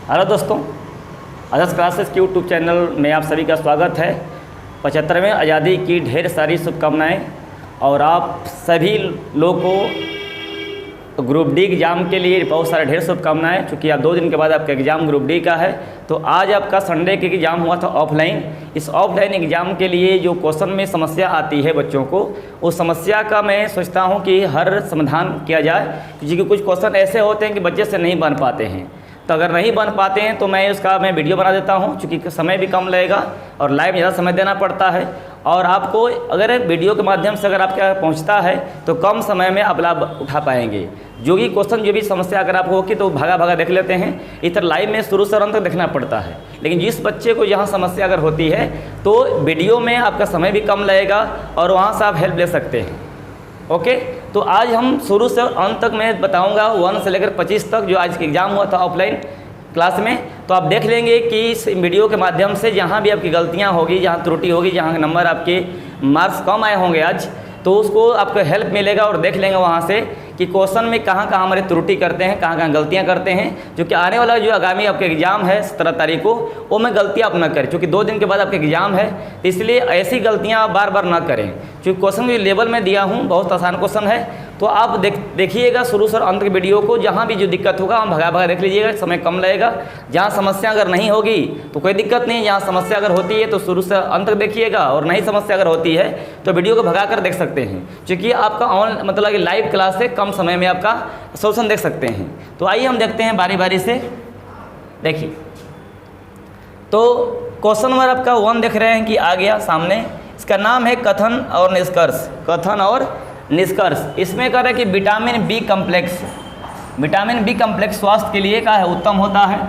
Hello दोस्तों, others classes के YouTube channel में आप सभी का स्वागत है। 75वें आज़ादी की ढेर सारी शुभकामनाएं और आप सभी लोगों को ग्रुप डी एग्ज़ाम के लिए बहुत सारे ढेर शुभकामनाएं। चूँकि आप 2 दिन के बाद आपका एग्ज़ाम ग्रुप डी का है, तो आज आपका संडे के एग्ज़ाम हुआ था ऑफलाइन। इस ऑफलाइन एग्ज़ाम के लिए जो क्वेश्चन में समस्या आती है बच्चों को, उस समस्या का मैं सोचता हूँ कि हर समाधान किया जाए, क्योंकि कुछ क्वेश्चन ऐसे होते हैं कि बच्चे से नहीं बन पाते हैं। तो अगर नहीं बन पाते हैं तो मैं उसका वीडियो बना देता हूं, क्योंकि समय भी कम लगेगा और लाइव ज़्यादा समय देना पड़ता है। और आपको अगर वीडियो के माध्यम से अगर आपके यहाँ पहुंचता है तो कम समय में आप लाभ उठा पाएंगे। जो भी क्वेश्चन, जो भी समस्या अगर आपको होगी तो भागा भागा देख लेते हैं। इधर लाइव में शुरू से अंत तक देखना पड़ता है, लेकिन जिस बच्चे को यहाँ समस्या अगर होती है तो वीडियो में आपका समय भी कम लगेगा और वहाँ से आप हेल्प ले सकते हैं। ओके, तो आज हम शुरू से अंत तक मैं बताऊंगा 1 से लेकर 25 तक, जो आज का एग्ज़ाम हुआ था ऑफलाइन क्लास में। तो आप देख लेंगे कि इस वीडियो के माध्यम से जहां भी आपकी गलतियां होगी, जहां त्रुटि होगी, जहां नंबर आपके मार्क्स कम आए होंगे आज, तो उसको आपको हेल्प मिलेगा और देख लेंगे वहाँ से कि क्वेश्चन में कहाँ कहाँ हमारे त्रुटि करते हैं, कहाँ कहाँ गलतियाँ करते हैं, जो कि आने वाला जो आगामी आपके एग्ज़ाम है 17 तारीख को, वो में गलतियाँ आप न करें। क्योंकि 2 दिन के बाद आपका एग्ज़ाम है, तो इसलिए ऐसी गलतियाँ आप बार बार ना करें। क्योंकि क्वेश्चन जो लेवल में दिया हूँ बहुत आसान क्वेश्चन है, तो आप देखिएगा शुरू से अंत के वीडियो को। जहाँ भी जो दिक्कत होगा हम भगा भगा देख लीजिएगा, समय कम लगेगा। जहाँ समस्या अगर नहीं होगी तो कोई दिक्कत नहीं, जहाँ समस्या अगर होती है तो शुरू से अंत तक देखिएगा, और नहीं समस्या अगर होती है तो वीडियो को भगा कर देख सकते हैं। क्योंकि आपका मतलब कि लाइव क्लास से कम समय में आपका सोल्यूशन देख सकते हैं। तो आइए हम देखते हैं बारी बारी से। देखिए, तो क्वेश्चन नंबर आपका 1 देख रहे हैं कि आ गया सामने। इसका नाम है कथन और निष्कर्ष। कथन और निष्कर्ष। इसमें कह रहे हैं कि विटामिन बी कम्प्लेक्स स्वास्थ्य के लिए क्या है, उत्तम होता है।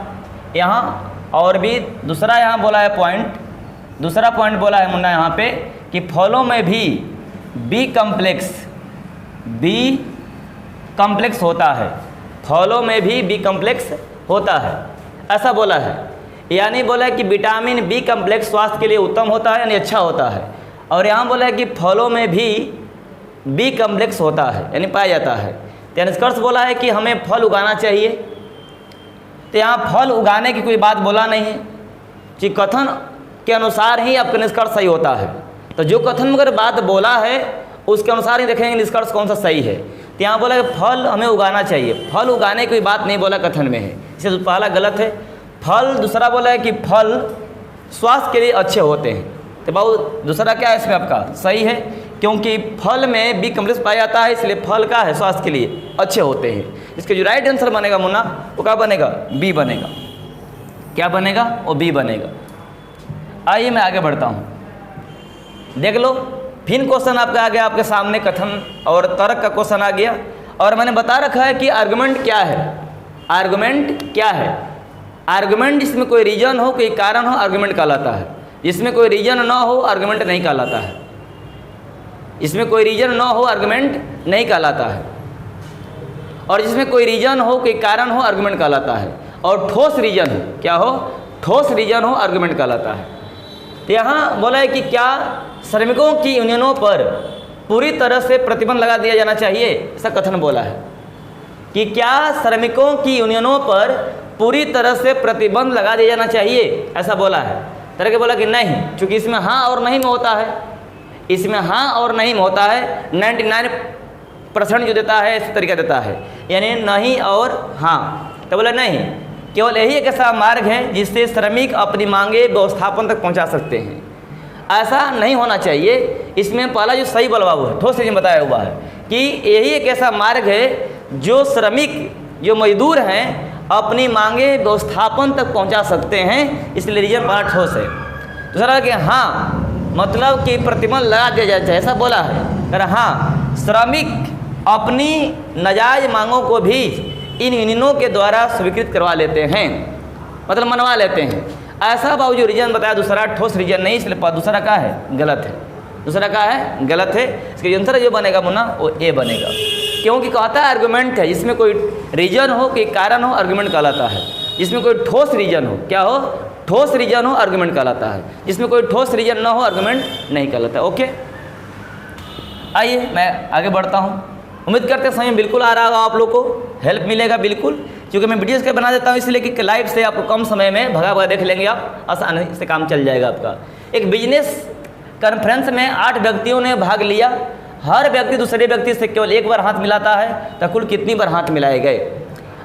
यहाँ और भी दूसरा यहाँ बोला है पॉइंट, दूसरा पॉइंट बोला है मुन्ना यहाँ पे कि फलों में भी बी कम्प्लेक्स होता है। फलों में भी बी कम्प्लेक्स होता है, ऐसा बोला है। यानी बोला है कि विटामिन बी कम्प्लेक्स स्वास्थ्य के लिए उत्तम होता है, यानी अच्छा होता है। और यहाँ बोला है कि फलों में भी बी कम्प्लेक्स होता है, यानी पाया जाता है। तो निष्कर्ष बोला है कि हमें फल उगाना चाहिए। तो यहाँ फल उगाने की कोई बात बोला नहीं है, कि कथन के अनुसार ही आपका निष्कर्ष सही होता है। तो जो कथन में अगर बात बोला है उसके अनुसार ही देखेंगे निष्कर्ष कौन सा सही है। तो यहाँ बोला कि फल हमें उगाना चाहिए, फल उगाने की कोई बात नहीं बोला कथन में है, इसे पहला गलत है। फल, दूसरा बोला है कि फल स्वास्थ्य के लिए अच्छे होते हैं। तो बहुत दूसरा क्या है इसमें आपका सही है, क्योंकि फल में बी कम्प्लेक्स पाया जाता है, इसलिए फल का है स्वास्थ्य के लिए अच्छे होते हैं। इसके जो राइट आंसर बनेगा मुन्ना, वो क्या बनेगा, बी बनेगा। क्या बनेगा, वो बी बनेगा। आइए मैं आगे बढ़ता हूँ, देख लो। फिर क्वेश्चन आपका आ गया आपके सामने, कथन और तर्क का क्वेश्चन आ गया। और मैंने बता रखा है कि आर्गुमेंट क्या है। आर्गुमेंट क्या है? आर्गुमेंट जिसमें कोई रीजन हो, कोई कारण हो, आर्गुमेंट कहलाता है। जिसमें कोई रीजन ना हो, आर्गुमेंट नहीं कहलाता है। इसमें कोई रीजन ना हो, आर्गुमेंट नहीं कहलाता है। और जिसमें कोई रीजन हो, कोई कारण हो, आर्गुमेंट कहलाता है। और ठोस रीजन हो, क्या हो, ठोस रीजन हो, आर्गुमेंट कहलाता है। तो यहाँ बोला है कि क्या श्रमिकों की यूनियनों पर पूरी तरह से प्रतिबंध लगा दिया जाना चाहिए, ऐसा कथन बोला है। कि क्या श्रमिकों की यूनियनों पर पूरी तरह से प्रतिबंध लगा दिया जाना चाहिए, ऐसा बोला है। तरह के बोला कि नहीं, चूँकि इसमें हाँ और नहीं में होता है। इसमें हाँ और नहीं में होता है। 99% जो देता है इस तरीका देता है, यानी नहीं और हाँ। तो बोला नहीं, केवल यही एक ऐसा मार्ग है जिससे श्रमिक अपनी मांगे व्यवस्थापन तक पहुंचा सकते हैं। ऐसा नहीं होना चाहिए। इसमें पहला जो सही बोला हुआ है, ठोस चीज़ बताया हुआ है कि यही एक ऐसा मार्ग है जो श्रमिक, जो मजदूर हैं, अपनी मांगे व्यवस्थापन तक पहुंचा सकते हैं, इसलिए रीजन बड़ा ठोस है। दूसरा कि हाँ, मतलब कि प्रतिबंध लगा दिया जाता है, ऐसा बोला है। अगर हाँ, श्रमिक अपनी नाजायज मांगों को भी इन यूनियनों के द्वारा स्वीकृत करवा लेते हैं, मतलब मनवा लेते हैं, ऐसा बाबू जो रीजन बताया दूसरा ठोस रीजन नहीं, इसलिए दूसरा क्या है, गलत है। दूसरा क्या है, गलत है। इसके आंसर जो बनेगा मुन्ना, वो ए बनेगा। क्योंकि कहता है आर्गुमेंट है, जिसमें कोई रीजन हो, कोई कारण हो, आर्गुमेंट कहलाता है। जिसमें कोई ठोस रीजन हो, क्या हो, ठोस रीजन हो, आर्गुमेंट कहलाता है। जिसमें कोई ठोस रीजन ना हो, आर्गुमेंट नहीं कहलाता। ओके, आइए मैं आगे बढ़ता हूँ। उम्मीद करते हैं समझ बिल्कुल आ रहा होगा, आप लोग को हेल्प मिलेगा बिल्कुल। क्योंकि मैं वीडियोज़ के बना देता हूँ इसलिए कि लाइव से आपको कम समय में भगा भगा देख लेंगे आप, आसानी से काम चल जाएगा आपका। एक बिजनेस कॉन्फ्रेंस में 8 व्यक्तियों ने भाग लिया, हर व्यक्ति दूसरे व्यक्ति से केवल एक बार हाथ मिलाता है, तो कुल कितनी बार हाथ मिलाए गए।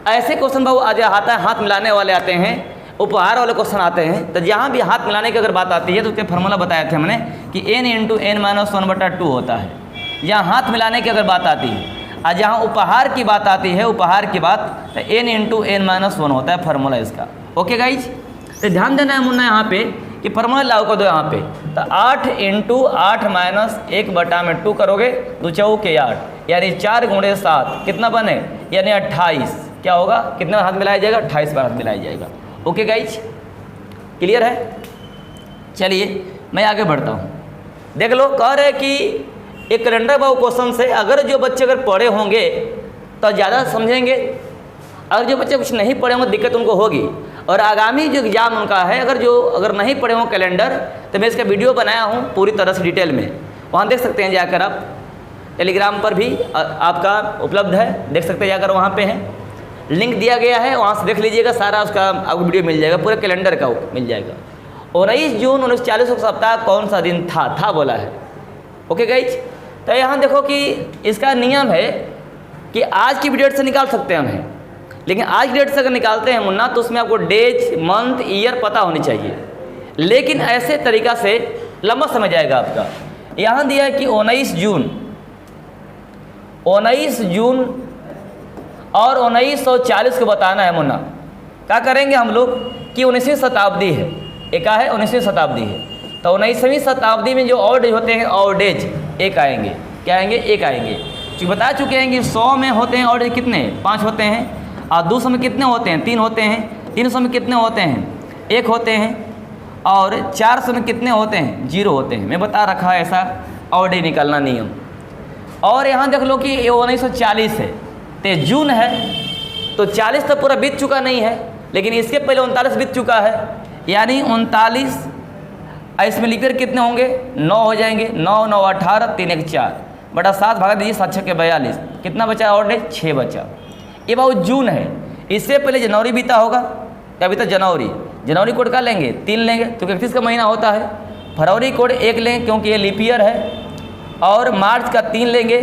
ऐसे क्वेश्चन बाबू आज आता है, हाथ मिलाने वाले आते हैं, उपहार वाले क्वेश्चन आते हैं। तो जहाँ भी हाथ मिलाने की अगर बात आती है तो उसके फार्मूला बताए थे हमने कि n × n-1/2 होता है, जहाँ हाथ मिलाने की अगर बात आती है। और जहाँ उपहार की बात आती है, उपहार की बात, तो n × n-1 होता है फार्मूला इसका। ओके गाइज, तो ध्यान देना है मुन्ना यहाँ पे कि फार्मूला लागू कर दो यहाँ पे। तो 8 × 8-1/2 करोगे, 2 चौके 8, यानी 4 × 7 कितना बने, यानी 28। क्या होगा, कितना हाथ मिलाया जाएगा, 28 बार हाथ मिलाया जाएगा। ओके गाइज, क्लियर है। चलिए मैं आगे बढ़ता हूँ। देख लो, कह रहे कि एक कैलेंडर बाबू क्वेश्चन से अगर जो बच्चे अगर पढ़े होंगे तो ज़्यादा समझेंगे, अगर जो बच्चे कुछ नहीं पढ़े होंगे दिक्कत उनको होगी। और आगामी जो एग्ज़ाम उनका है, अगर नहीं पढ़े हों कैलेंडर, तो मैं इसका वीडियो बनाया हूँ पूरी तरह से डिटेल में, वहाँ देख सकते हैं जाकर आप। टेलीग्राम पर भी आपका उपलब्ध है, देख सकते हैं जाकर, वहाँ पे है, लिंक दिया गया है, वहाँ से देख लीजिएगा, सारा उसका आपको वीडियो मिल जाएगा, पूरे कैलेंडर का मिल जाएगा। 19 जून 1940 का सप्ताह कौन सा दिन था बोला है। ओके गाइज, तो यहाँ देखो कि इसका नियम है कि आज की डेट से निकाल सकते हैं हम, लेकिन आज की डेट से अगर निकालते हैं मुन्ना तो उसमें आपको डेज, मंथ, ईयर पता होनी चाहिए, लेकिन ऐसे तरीका से लंबा समय जाएगा आपका। यहाँ दिया है कि 19 जून और 1940 को बताना है मुन्ना। क्या करेंगे हम लोग कि 19वीं शताब्दी है, एक है 19वीं शताब्दी है, तो 19वीं शताब्दी में जो ऑड डेज होते हैं, ऑड डेज एक आएंगे। क्या आएंगे, एक आएंगे। क्योंकि बता चुके हैं कि 100 में होते हैं ऑड डेज कितने, 5 होते हैं, और 200 में कितने होते हैं, 3 होते हैं, 300 में कितने होते हैं, 1 होते हैं, और 400 में कितने होते हैं, 0 होते हैं। मैं बता रखा है ऐसा ऑड डेज निकालना नियम। और यहाँ देख लो कि ये 1940 है, तो जून है, तो 40 तो पूरा बीत चुका नहीं है, लेकिन इसके पहले 39 बीत चुका है, यानी 39 इसमें लिखकर कितने होंगे, 9 हो जाएंगे। 9 9 18, 3 1 4 बटा 7 भागा दीजिए, 7 6 42, कितना बचा और डे 6 बचा। ये बहुत जून है, इससे पहले जनवरी बीता होगा, क्या बीता, जनवरी कोड का लेंगे 3 लेंगे क्योंकि 31 का महीना होता है। फरवरी कोड 1 लेंगे क्योंकि ये लीप ईयर है, और मार्च का 3 लेंगे,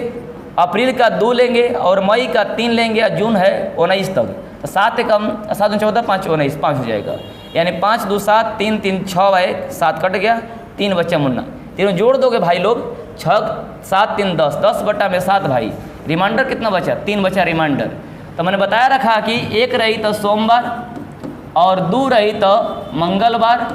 अप्रैल का 2 लेंगे, और मई का 3 लेंगे, और जून है 19 तक। तो 7 कम 7 14 5 19 5 हो जाएगा, यानी 5 2 7 3 3 6 1 7 कट गया, 3 बच्चा मुन्ना। तीनों जोड़ दोगे भाई लोग, 6 7 3 10, 10 बटा में 7 भाई। रिमाइंडर कितना बचा, 3 बचा रिमाइंडर। तो मैंने बताया रखा कि 1 रही तो सोमवार, और 2 रही तो मंगलवार,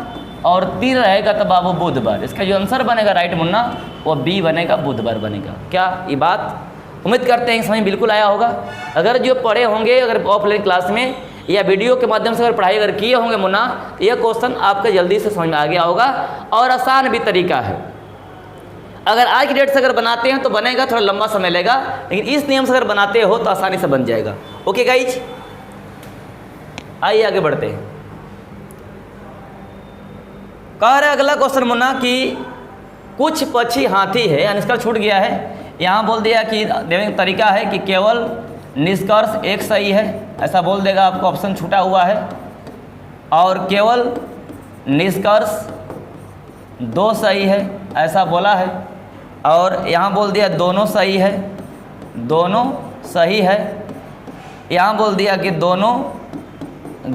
और 3 रहेगा तो बाबू बुधवार। इसका जो आंसर बनेगा राइट मुन्ना, वो बी बनेगा, बुधवार बनेगा। क्या ये बात उम्मीद करते हैं समझ बिल्कुल आया होगा। अगर जो पढ़े होंगे, अगर ऑफलाइन क्लास में या वीडियो के माध्यम से अगर पढ़ाई अगर किए होंगे मुन्ना, तो यह क्वेश्चन आपका जल्दी से समझ में आ गया होगा, और आसान भी तरीका है। अगर आज की डेट से अगर बनाते हैं तो बनेगा, थोड़ा लंबा समय लेगा, लेकिन इस नियम से अगर बनाते हो तो आसानी से बन जाएगा। ओके गाइज, आइए आगे बढ़ते हैं। कह रहे अगला क्वेश्चन मुन्ना कि कुछ पक्षी हाथी है, आंसर छूट गया है। यहाँ बोल दिया कि देने का तरीका है कि केवल निष्कर्ष एक सही है, ऐसा बोल देगा आपको, ऑप्शन छूटा हुआ है, और केवल निष्कर्ष 2 सही है, ऐसा बोला है, और यहाँ बोल दिया दोनों सही है, दोनों सही है। यहाँ बोल दिया कि दोनों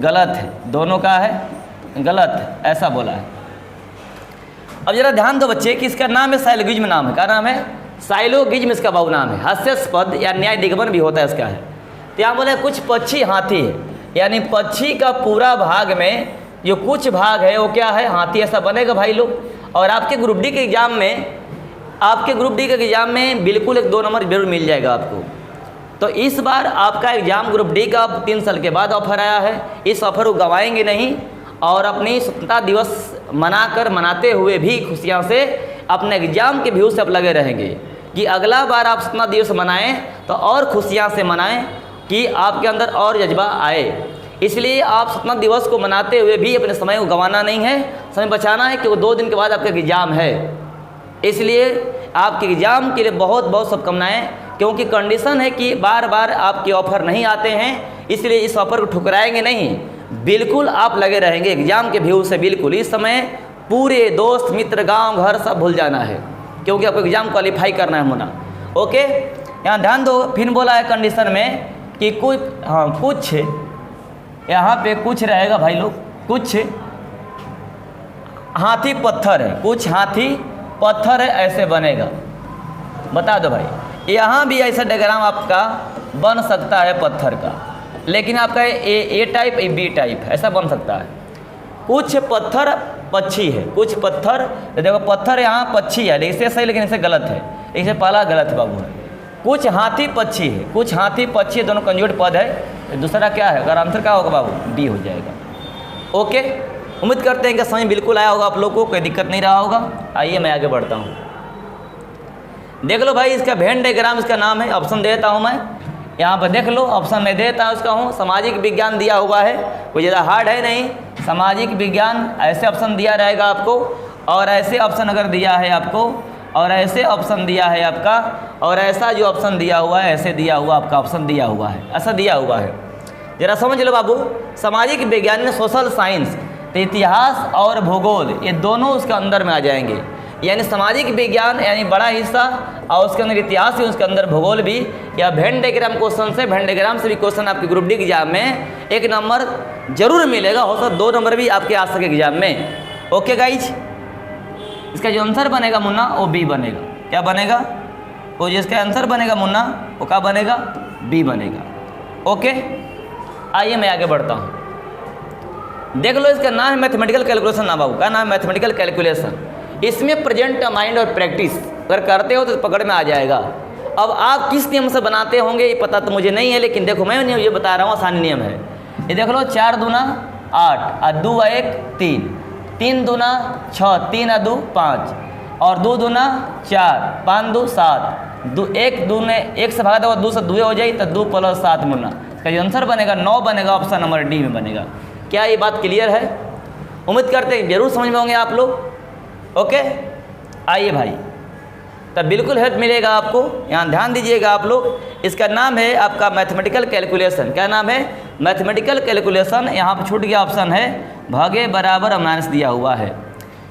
गलत है, दोनों का है गलत है, ऐसा बोला है। अब जरा ध्यान दो बच्चे कि इसका नाम है साइलोगिज्म, नाम है, क्या नाम है, साइलोगिज्म इसका बहु नाम है, हास्यास्पद या न्याय दिगमन भी होता है इसका है। तो यहाँ बोले कुछ पक्षी हाथी है, यानी पक्षी का पूरा भाग में जो कुछ भाग है वो क्या है, हाथी, ऐसा बनेगा भाई लोग। और आपके ग्रुप डी के एग्जाम में बिल्कुल 1 2 नंबर जरूर मिल जाएगा आपको। तो इस बार आपका एग्जाम ग्रुप डी का 3 साल के बाद ऑफर आया है, इस ऑफर को गंवाएंगे नहीं, और अपनी स्वतंत्रता दिवस मनाते हुए भी खुशियाँ से अपने एग्जाम के व्यू से आप लगे रहेंगे कि अगला बार आप स्वतंत्रता दिवस मनाएं तो और खुशियाँ से मनाएं, कि आपके अंदर और जज्बा आए। इसलिए आप स्वतंत्रता दिवस को मनाते हुए भी अपने समय को गंवाना नहीं है, समय बचाना है, क्योंकि 2 दिन के बाद आपका एग्ज़ाम है। इसलिए आपके एग्ज़ाम के लिए बहुत बहुत शुभकामनाएँ, क्योंकि कंडीशन है कि बार बार आपके ऑफर नहीं आते हैं, इसलिए इस ऑफर को ठुकराएंगे नहीं, बिल्कुल आप लगे रहेंगे एग्जाम के व्यू से। बिल्कुल इस समय पूरे दोस्त मित्र गांव घर सब भूल जाना है, क्योंकि आपको एग्जाम क्वालिफाई करना है मुन्ना। ओके, यहाँ ध्यान दो, फिर बोला है कंडीशन में कि कुछ यहाँ पे कुछ रहेगा भाई लोग, कुछ हाथी पत्थर है, कुछ हाथी पत्थर है, ऐसे बनेगा। बता दो भाई, यहाँ भी ऐसा डायग्राम आपका बन सकता है पत्थर का, लेकिन आपका ए टाइप बी टाइप ऐसा बन सकता है। कुछ पत्थर पक्षी है, कुछ पत्थर, देखो पत्थर यहाँ पक्षी है, लेकिन इसे सही लेकिन इसे गलत है, इसे पहला गलत बाबू है। कुछ हाथी पक्षी है, कुछ हाथी पक्षी, दोनों कंजुगेट पद है। दूसरा क्या है, अगर आंसर क्या होगा बाबू, डी हो जाएगा। ओके, उम्मीद करते हैं कि समझ बिल्कुल आया होगा आप लोगों को, कोई दिक्कत नहीं रहा होगा। आइए मैं आगे बढ़ता हूँ। देख लो भाई, इसका वेन डायग्राम इसका नाम है, ऑप्शन देता हूँ मैं यहाँ पर, देख लो ऑप्शन मैं देता हूँ उसका हूँ। सामाजिक विज्ञान दिया हुआ है, कोई ज़्यादा हार्ड है नहीं। सामाजिक विज्ञान ऐसे ऑप्शन दिया रहेगा आपको, और ऐसे ऑप्शन अगर दिया है आपको, और ऐसे ऑप्शन दिया है आपका, और ऐसा जो ऑप्शन दिया हुआ है ऐसे दिया हुआ आपका ऑप्शन दिया हुआ है, ऐसा दिया हुआ है। जरा समझ लो बाबू, सामाजिक विज्ञान में सोशल साइंस तो इतिहास और भूगोल ये दोनों उसके अंदर में आ जाएंगे। यानी सामाजिक विज्ञान यानी बड़ा हिस्सा, और उसके अंदर इतिहास भी, उसके अंदर भूगोल भी। या वेन डायग्राम क्वेश्चन से, वेन डायग्राम से भी क्वेश्चन आपके ग्रुप डी एग्जाम में 1 नंबर जरूर मिलेगा, हो सकता 2 नंबर भी आपके आ सके एग्जाम में। ओके गाइज, इसका जो आंसर बनेगा मुन्ना वो बी बनेगा। क्या बनेगा, वो जिसका आंसर बनेगा मुन्ना वो क्या बनेगा, बी बनेगा। ओके, आइए मैं आगे बढ़ता हूँ। देख लो, इसका नाम है मैथमेटिकल कैलकुलेशन। ना बाबू, क्या नाम है, मैथमेटिकल कैलकुलेशन। इसमें प्रेजेंट माइंड और प्रैक्टिस अगर करते हो तो पकड़ में आ जाएगा। अब आप किस नियम से बनाते होंगे ये पता तो मुझे नहीं है, लेकिन देखो मैं ये बता रहा हूँ, आसानी नियम है। ये देख लो, 4 दूना 8 और 2 1 3, 3 दूना 6, 3 2 5, और 2 दूना 4, 5 2 7, 1 दूने 1 से भागा दो, 2 से 2 हो जाए तो 2 + 7 मुन्ना। इसका जो आंसर बनेगा 9 बनेगा, ऑप्शन नंबर डी में बनेगा। क्या ये बात क्लियर है? उम्मीद करते हैं जरूर समझ में होंगे आप लोग। ओके, आइए भाई, तब बिल्कुल हेल्प मिलेगा आपको। यहाँ ध्यान दीजिएगा आप लोग। इसका नाम है आपका मैथमेटिकल कैलकुलेशन। क्या नाम है, मैथमेटिकल कैलकुलेशन। यहाँ पर छूट गया ऑप्शन है भागे बराबर माइनस दिया हुआ है।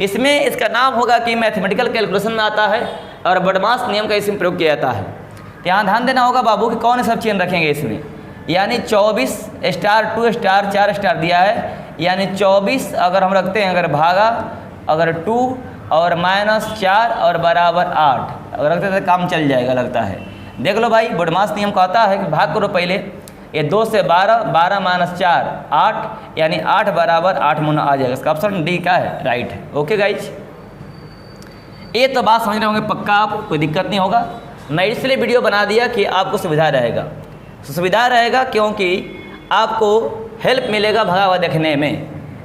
इसमें इसका नाम होगा कि मैथमेटिकल कैलकुलेशन में आता है, और बदमाश नियम का इसमें प्रयोग किया जाता है। तो यहाँ ध्यान देना होगा बाबू कि कौन सब चेन रखेंगे इसमें। यानी 24 स्टार 2 स्टार 4 स्टार दिया है, यानी 24 अगर हम रखते हैं, अगर भागा अगर 2 और -4 और बराबर 8 अगर रखते तो काम चल जाएगा लगता है। देख लो भाई, बदमाश नियम कहता है कि भाग करो पहले। ये 2 से 12, 12 - 4 8, यानी 8 बराबर 8 मुना आ जाएगा। इसका ऑप्शन डी का है, राइट है। ओके गाइज, ये तो बात समझ रहे होंगे पक्का, आप कोई दिक्कत नहीं होगा। मैं इसलिए वीडियो बना दिया कि आपको सुविधा रहेगा, सुविधा रहेगा क्योंकि आपको हेल्प मिलेगा भगा हुआ देखने में।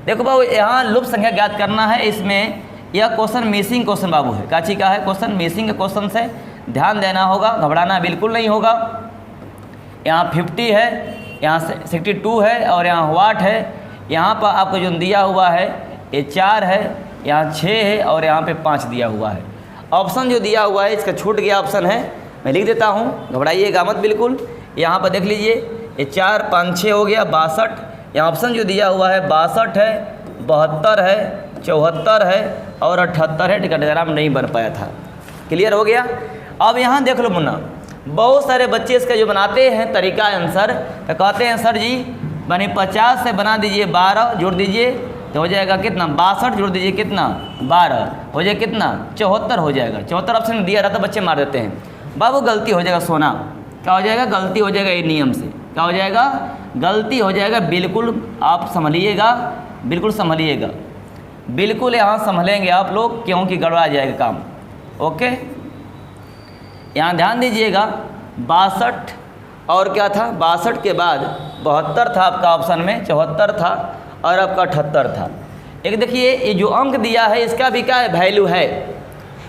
देखो बाबू, यहाँ लुप्त संख्या ज्ञात करना है। इसमें यह क्वेश्चन मिसिंग क्वेश्चन बाबू है। काची का है क्वेश्चन, मिसिंग के क्वेश्चन से ध्यान देना होगा, घबराना बिल्कुल नहीं होगा। यहाँ 50 है, यहाँ 62 है, और यहाँ वाट है। यहाँ पर आपको जो दिया हुआ है ये 4 है, यहाँ 6 है, और यहाँ पे 5 दिया हुआ है। ऑप्शन जो दिया हुआ है इसका छूट गया ऑप्शन है, मैं लिख देता हूँ, घबराइएगा मत बिल्कुल। यहाँ पर देख लीजिए, ये 4 5 6 हो गया 62। यहाँ ऑप्शन जो दिया हुआ है 62 है, 72 है, 74 है, और 78 है। टिकट डायग्राम नहीं बन पाया था। क्लियर हो गया? अब यहाँ देख लो मुन्ना, बहुत सारे बच्चे इसका जो बनाते हैं तरीका आंसर, तो कहते हैं सर जी बने 50 से बना दीजिए 12 जोड़ दीजिए तो हो जाएगा कितना, 62 जोड़ दीजिए कितना 12 हो जाएगा कितना 74 हो जाएगा। 74 ऑप्शन दिया रहता, बच्चे मार देते हैं। बाबू गलती हो जाएगा सोना, क्या हो जाएगा, गलती हो जाएगा ये नियम से। क्या हो जाएगा, गलती हो जाएगा। बिल्कुल आप संभलिएगा, बिल्कुल संभलिएगा, बिल्कुल यहाँ संभलेंगे आप लोग, क्योंकि गड़बड़ा जाएगा काम। ओके, यहाँ ध्यान दीजिएगा, 62 और क्या था, 62 के बाद 72 था आपका ऑप्शन में, 74 था, और आपका 78 था। एक देखिए ये जो अंक दिया है इसका भी क्या है, वैल्यू है।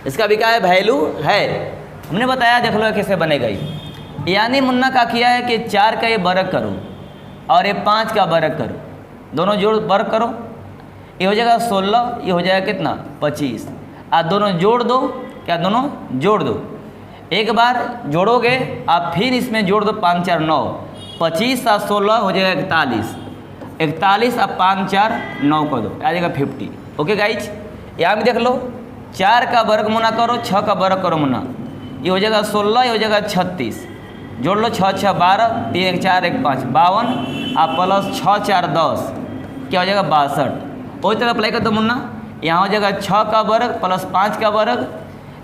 इसका भी क्या है, वैल्यू है। हमने बताया, देख लो कैसे बनेगा ये। यानी मुन्ना का किया है कि 4 का ये वर्ग करो और ये 5 का वर्ग करो, दोनों जोड़ वर्ग करो, ये हो जाएगा 16, ये हो जाएगा कितना 25। आप दोनों जोड़ दो, क्या दोनों जोड़ दो, एक बार जोड़ोगे आप, फिर इसमें जोड़ दो 5 4 9, 25 और 16 हो जाएगा 41, 41 अब 5 4 9 कर दो, आ जाएगा 50। ओके गाइज, यहाँ भी देख लो 4 का वर्ग मुना करो, 6 का वर्ग करो मुना, ये हो जाएगा 16, ये हो जाएगा 36, जोड़ लो 6 6 12, 3 1 4 1 5 52, आप प्लस 6 4 10, क्या हो जाएगा 62। वही तरह अप्लाई कर दो मुन्ना, यहाँ हो जाएगा 6 का वर्ग प्लस 5 का वर्ग,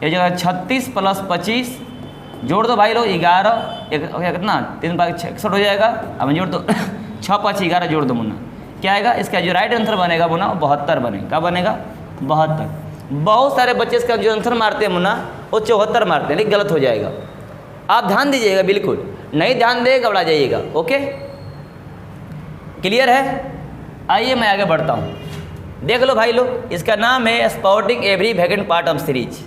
ये हो जाएगा 36 प्लस 25, जोड़ दो भाई लोग 11, कितना 3 5 61 हो जाएगा। अब जोड़ दो 6 5 11 जोड़ दो मुन्ना, क्या आएगा इसका जो राइट आंसर बनेगा मुन्ना 72 बनेगा। क्या बनेगा 72। बहुत सारे बच्चे इसका जो आंसर मारते हैं मुन्ना वो 74 मारते हैं, लेकिन गलत हो जाएगा। आप ध्यान दीजिएगा, बिल्कुल नहीं ध्यान दे घबरा जाइएगा। ओके क्लियर है। आइए मैं आगे बढ़ता हूँ, देख लो भाई लोग, इसका नाम है spouting every vacant part of series.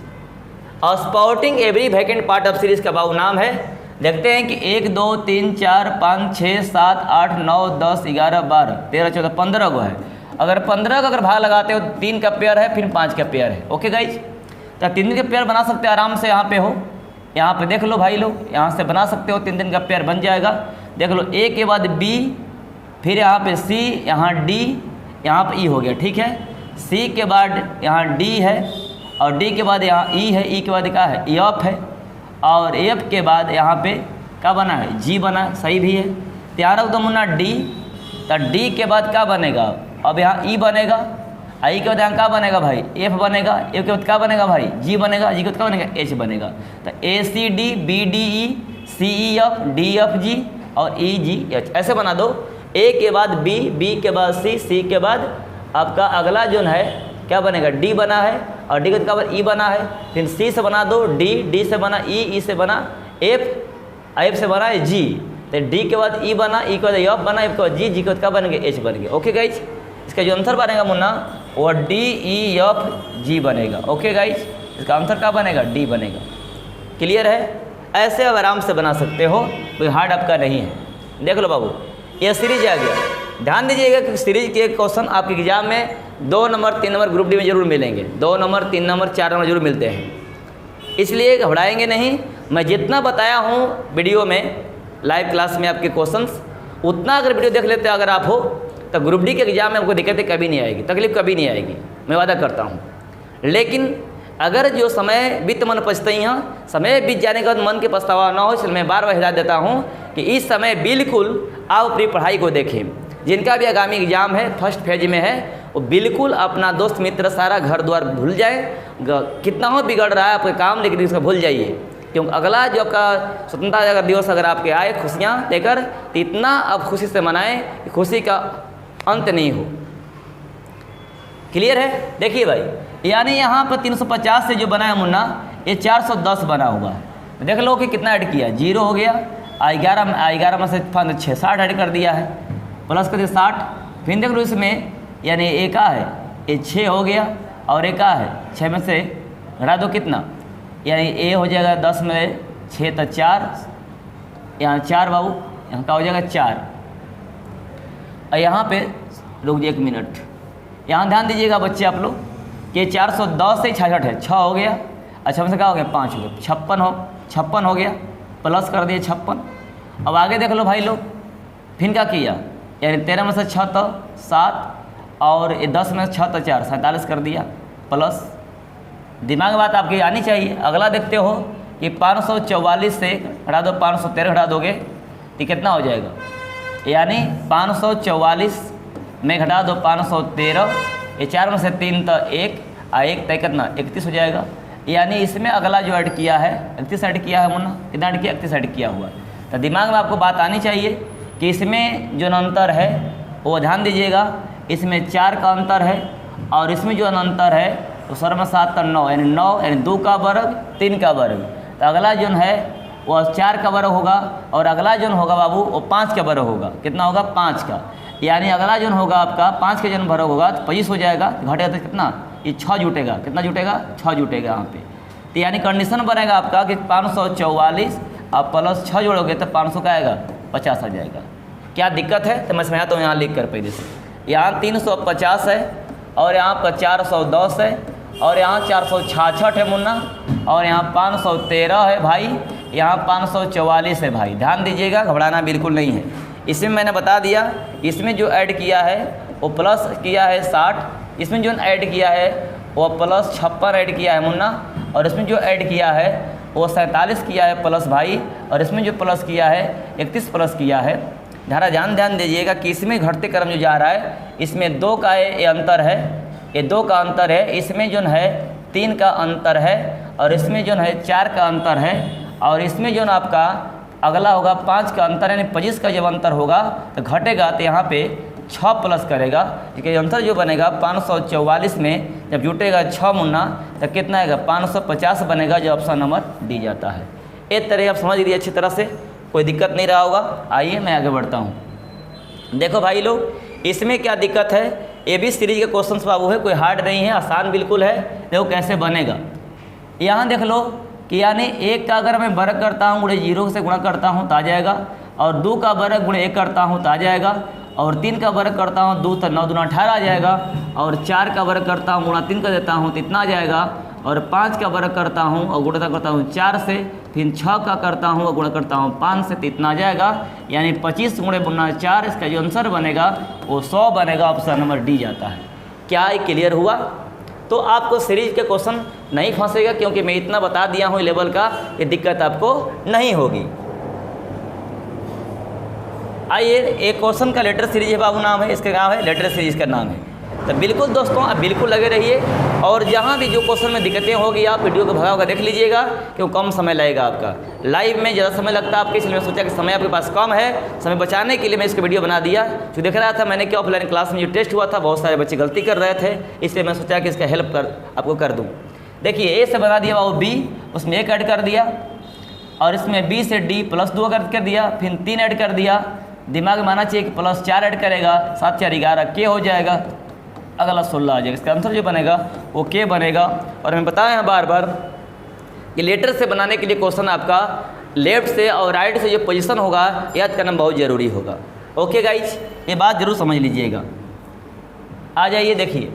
और spouting every vacant part of series का बाबू नाम है, देखते हैं कि 1 2 3 4 5 6 7 8 9 10 11 12 13 14 15 गो है। अगर 15 का अगर भाग लगाते हो 3 का पेयर है, फिर 5 का पेयर है। ओके गाइज, तो 3 के पेयर बना सकते हो आराम से। यहाँ पे हो, यहाँ पे देख लो भाई लोग, यहाँ से बना सकते हो 3 का पेयर बन जाएगा। देख लो A के बाद B, फिर यहाँ पे C, यहाँ D, यहाँ पे E हो गया। ठीक है, C के बाद यहाँ D है, और D के बाद यहाँ E है, E के बाद क्या है F है, और F के बाद यहाँ पे क्या बना है G बना है, सही भी है। तैयार रख दो मुन्ना D, तो D के बाद क्या बनेगा, अब यहाँ E बनेगा, I के बाद यहाँ क्या बनेगा भाई F बनेगा, F के बाद क्या बनेगा भाई G बनेगा, G के बाद क्या बनेगा H बनेगा। तो ACD BDE CEF DFG और EGH ऐसे बना दो। A के बाद B, B के बाद C, C के बाद आपका अगला जो है क्या बनेगा D बना है, और D के बाद E बना है, फिर C से बना दो D, D से बना E, E से बना F, F से बना G, तो D के बाद E बना, E के बाद F बना, F के बाद G, G के बाद क्या बनेंगे H बनेंगे। ओके गाइज, इसका जो आंसर बनेगा मुन्ना वो DEFG बनेगा। ओके गाइज, इसका आंसर क्या बनेगा D बनेगा। क्लियर है। ऐसे अब आराम से बना सकते हो, कोई हार्ड आपका नहीं है। देख लो बाबू, ये सीरीज आ गया। ध्यान दीजिएगा कि सीरीज के क्वेश्चन आपके एग्जाम में 2 नंबर 3 नंबर ग्रुप डी में जरूर मिलेंगे। 2 नंबर 3 नंबर 4 नंबर जरूर मिलते हैं, इसलिए घबराएंगे नहीं। मैं जितना बताया हूँ वीडियो में लाइव क्लास में आपके क्वेश्चंस, उतना अगर वीडियो देख लेते अगर आप हो तो ग्रुप डी के एग्जाम में आपको दिक्कतें कभी नहीं आएगी, तकलीफ कभी नहीं आएगी, मैं वादा करता हूँ। लेकिन अगर जो समय बीत मन पछताई हैं, समय बीत जाने के बाद मन के पछतावा ना हो, इसलिए मैं बार बार हिदायत देता हूँ कि इस समय बिल्कुल आप अपनी पढ़ाई को देखें। जिनका भी आगामी एग्जाम है, फर्स्ट फेज में है, वो बिल्कुल अपना दोस्त मित्र सारा घर द्वार भूल जाए। कितना हो बिगड़ रहा है आपका काम, लेकिन इसको भूल जाइए, क्योंकि अगला जो आपका स्वतंत्रता दिवस अगर आपके आए खुशियाँ लेकर, तो इतना आप खुशी से मनाएं कि खुशी का अंत नहीं हो। क्लियर है। देखिए भाई, यानी यहाँ पर 350 से जो बना है मुन्ना, ये 410 बना हुआ है। देख लो कि कितना ऐड किया, 0 हो गया, I11 में से 6 60 ऐड कर दिया है, प्लस कर दिया 60। फिर देख लो इसमें यानी ए का है, ये 6 हो गया, और ए का है 6 में से घटा दो कितना, यानी ए हो जाएगा 10 में 6 तो 4, यहाँ 4 बाबू, यहाँ का हो जाएगा 4। और यहाँ पे रुक जाइए 1 मिनट, यहाँ ध्यान दीजिएगा बच्चे आप लोग कि 410 से 66 है, 6 हो गया, अच्छा में से क्या हो गया 5 हो गया, 56 हो गया, प्लस कर दिए 56। अब आगे देख लो भाई लोग, फिर क्या किया, यानी 13 में से 6 तो 7, और 10 में से 6 तो 4, 47 कर दिया, प्लस। दिमाग में बात आपकी आनी चाहिए। अगला देखते हो कि 544 से घटा दो, 513 घटा दोगे तो कितना हो जाएगा, यानी 544 में घटा दो 513, ये 4 में से 3 तो 1, 1 तय कितना 31 हो जाएगा। यानी इसमें अगला जो ऐड किया है 31 ऐड किया है मुन्ना, कितना ऐड किया 31 ऐड किया हुआ। तो दिमाग में आपको बात आनी चाहिए कि इसमें जो अंतर है वो ध्यान दीजिएगा, इसमें 4 का अंतर है, और इसमें जो अंतर है वो 7 में 7 तो 9, यानी 9 यानी 2 का वर्ग 3 का वर्ग। तो अगला जो है वो 4 का वर्ग होगा, और अगला जो होगा बाबू वो 5 का वर्ग होगा। कितना होगा 5 का, यानी अगला जो होगा आपका 5 के जन वर्ग होगा तो 25 हो जाएगा, घटेगा तो कितना ये 6 जुटेगा, कितना जुटेगा 6 जुटेगा यहाँ पे। तो यानी कंडीशन बनेगा आपका कि 544 आप प्लस 6 जोड़ोगे तो 500 का आएगा 50 आ जाएगा। क्या दिक्कत है तो मैं समझाता हूँ, यहाँ लिख कर पहले से। यहाँ 350 है, और यहाँ पर 410 है, और यहाँ 466 है मुन्ना, और यहाँ 513 है भाई, यहाँ 544 है भाई। ध्यान दीजिएगा, घबराना बिल्कुल नहीं है। इसमें मैंने बता दिया, इसमें जो ऐड किया है वो प्लस किया है 60, इसमें जो ऐड किया है वो प्लस 56 ऐड किया है मुन्ना, और इसमें जो ऐड किया है वो 47 किया है प्लस भाई, और इसमें जो प्लस किया है 31 प्लस किया है। ध्यान दीजिएगा कि इसमें घटते क्रम जो जा रहा है, इसमें 2 का ये अंतर है, ये 2 का अंतर है, इसमें जो है 3 का अंतर है, और इसमें जो है 4 का अंतर है, और इसमें जो आपका अगला होगा 5 का अंतर, यानी 25 का जब अंतर होगा तो घटेगा तो यहाँ पे 6 प्लस करेगा, क्योंकि अंतर जो बनेगा 544 में जब जुटेगा 6 मुन्ना तो कितना आएगा 550 बनेगा, जो ऑप्शन नंबर डी जाता है। एक तरह आप समझ लीजिए अच्छी तरह से, कोई दिक्कत नहीं रहा होगा। आइए मैं आगे बढ़ता हूँ। देखो भाई लोग, इसमें क्या दिक्कत है, ये भी सीरीज के क्वेश्चन बाबू है, कोई हार्ड नहीं है, आसान बिल्कुल है। देखो कैसे बनेगा, यहाँ देख लो कि यानी 1 का अगर मैं वर्ग करता हूँ गुणे 0 से गुणा करता हूँ तो आ जाएगा, और 2 का वर्ग गुणे 1 करता हूँ तो आ जाएगा, और 3 का वर्ग करता हूँ 2 तो 9 दूना 18 आ जाएगा, और 4 का वर्ग करता हूँ गुणा 3 कर देता हूँ तो इतना आ जाएगा, और 5 का वर्ग करता हूँ और गुणा करता हूँ 4 से, फिर 6 का करता हूँ और गुणा करता हूँ 5 से तो इतना आ जाएगा, यानी 25 गुणे गुणा 4, इसका जो आंसर बनेगा वो 100 बनेगा, ऑप्शन नंबर डी जाता है। क्या ये क्लियर हुआ? तो आपको सीरीज के क्वेश्चन नहीं फंसेगा, क्योंकि मैं इतना बता दिया हूँ लेवल का, ये दिक्कत आपको नहीं होगी। आइए, एक क्वेश्चन का लेटर सीरीज है बाबू नाम है, इसका नाम है लेटर सीरीज का नाम है। तो बिल्कुल दोस्तों आप बिल्कुल लगे रहिए, और जहाँ भी जो क्वेश्चन में दिक्कतें होगी आप वीडियो को भगा होगा देख लीजिएगा, क्यों कम समय लगेगा आपका। लाइव में ज़्यादा समय लगता है आपके, इसलिए मैं सोचा कि समय आपके पास कम है, समय बचाने के लिए मैं इसका वीडियो बना दिया। जो देख रहा था मैंने कि ऑफलाइन क्लास में जो टेस्ट हुआ था, बहुत सारे बच्चे गलती कर रहे थे, इसलिए मैं सोचा कि इसका हेल्प आपको कर दूँ। देखिए, ए से बना दिया वो बी, उसमें 1 ऐड कर दिया, और इसमें बी से डी प्लस 2 कर दिया, फिर 3 ऐड कर दिया। दिमाग में आना चाहिए कि प्लस 4 ऐड करेगा, 7 4 11 के हो जाएगा, अगला 16 आ जाएगा। इसका आंसर जो बनेगा वो के बनेगा। और मैं बताया बार बार कि लेटर से बनाने के लिए क्वेश्चन आपका लेफ्ट से और राइट से जो पोजीशन होगा याद करना बहुत ज़रूरी होगा। ओके गाइज, ये बात ज़रूर समझ लीजिएगा। आ जाइए, देखिए